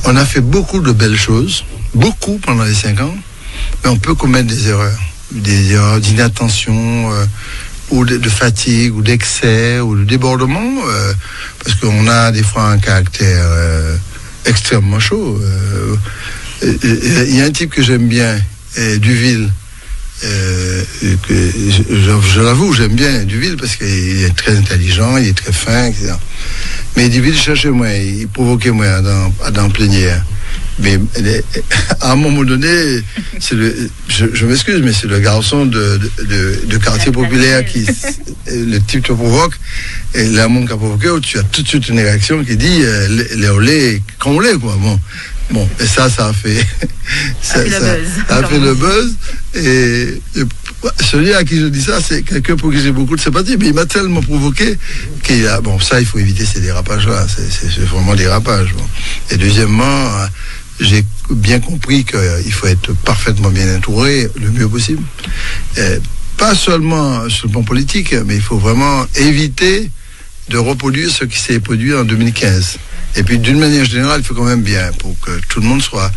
On a fait beaucoup de belles choses, beaucoup pendant les 5 ans, mais on peut commettre des erreurs d'inattention, ou de fatigue, ou d'excès, ou de débordement, parce qu'on a des fois un caractère extrêmement chaud. Il y a un type que j'aime bien, Duville, que je l'avoue, j'aime bien Duville parce qu'il est très intelligent, il est très fin, etc. Mais Duville cherchait moi, il provoquait moi dans plénière. Mais à un moment donné, je m'excuse, mais c'est le garçon de quartier populaire le type te provoque, et l'amour qu'a provoqué, tu as tout de suite une réaction qui dit les olés, qu'on l'est, quoi. Bon, et ça a fait le buzz. Et celui à qui je dis ça, c'est quelqu'un pour qui j'ai beaucoup de sympathie, mais il m'a tellement provoqué qu'il a. Bon, ça, il faut éviter ces dérapages-là. C'est vraiment dérapage. Bon. Et deuxièmement, j'ai bien compris qu'il faut être parfaitement bien entouré, le mieux possible. Pas seulement sur le plan politique, mais il faut vraiment éviter de reproduire ce qui s'est produit en 2015. Et puis, d'une manière générale, il faut quand même bien, pour que tout le monde soit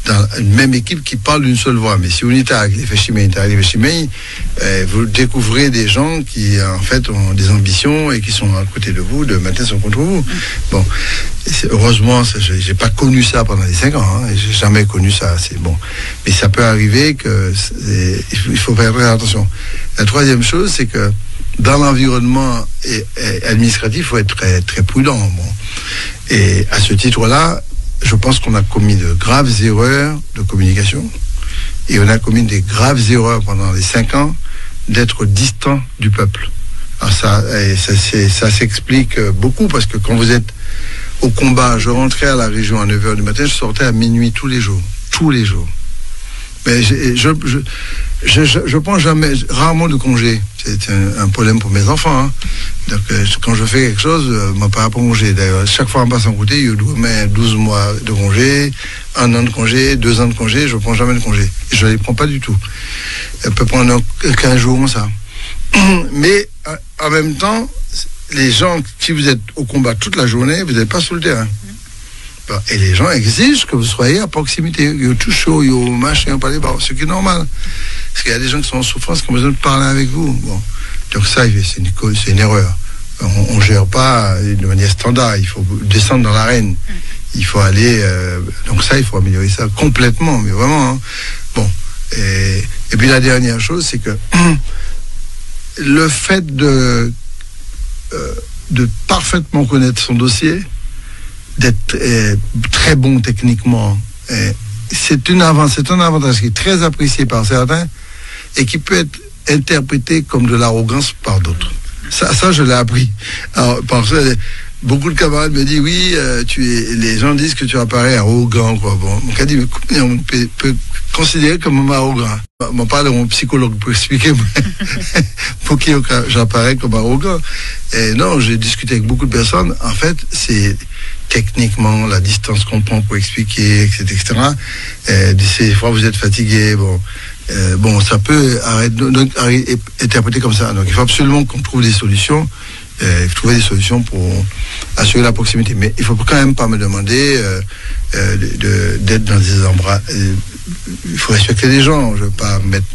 dans une même équipe qui parle d'une seule voix. Mais si on est avec les Feshimei, vous découvrez des gens qui, en fait, ont des ambitions et qui sont à côté de vous, de matin sont contre vous. Bon. Heureusement, j'ai pas connu ça pendant les 5 ans, hein, et j'ai jamais connu ça, c'est bon. Mais ça peut arriver il faut faire très attention. La troisième chose, c'est que dans l'environnement administratif, il faut être très, très prudent. Bon. Et à ce titre-là, je pense qu'on a commis de graves erreurs de communication, et on a commis des graves erreurs pendant les 5 ans d'être distant du peuple. Alors ça s'explique beaucoup, parce que quand vous êtes au combat, je rentrais à la région à 9h du matin, je sortais à minuit tous les jours. Mais je prends rarement de congé. C'est un problème pour mes enfants. Hein. Donc, quand je fais quelque chose, mon père n'a pas congé. D'ailleurs, chaque fois en passant côté, il doit mettre 12 mois de congé, 1 an de congé, 2 ans de congé. Je ne prends jamais de congé. Et je ne les prends pas du tout. On peut prendre 15 jours comme ça. Mais en même temps, les gens, si vous êtes au combat toute la journée, vous n'êtes pas sur le terrain. Et les gens exigent que vous soyez à proximité. Il y a tout chaud, il y a machin, ce qui est normal. Parce qu'il y a des gens qui sont en souffrance, qui ont besoin de parler avec vous. Bon. Donc ça, c'est une erreur. On ne gère pas de manière standard. Il faut descendre dans l'arène. Il faut aller... donc ça, il faut améliorer ça complètement, mais vraiment. Hein. Bon. Et puis la dernière chose, c'est que le fait de parfaitement connaître son dossier, d'être très bon techniquement, c'est un avantage qui est très apprécié par certains et qui peut être interprété comme de l'arrogance par d'autres. Ça je l'ai appris. Alors, parce que beaucoup de camarades me disent oui, les gens disent que tu apparais arrogant, quoi. Bon, mon cas dit, mais on peut considérer comme arrogant. Mon parle de mon psychologue pour expliquer pour qui j'apparais comme arrogant. Et non, j'ai discuté avec beaucoup de personnes. En fait, c'est techniquement la distance qu'on prend pour expliquer, etc. Des fois, vous êtes fatigué. Bon, ça peut être interprété comme ça. Donc, il faut absolument qu'on trouve des solutions. Trouver des solutions pour assurer la proximité. Mais il ne faut quand même pas me demander d'être dans des endroits. Il faut respecter les gens. Je ne veux pas mettre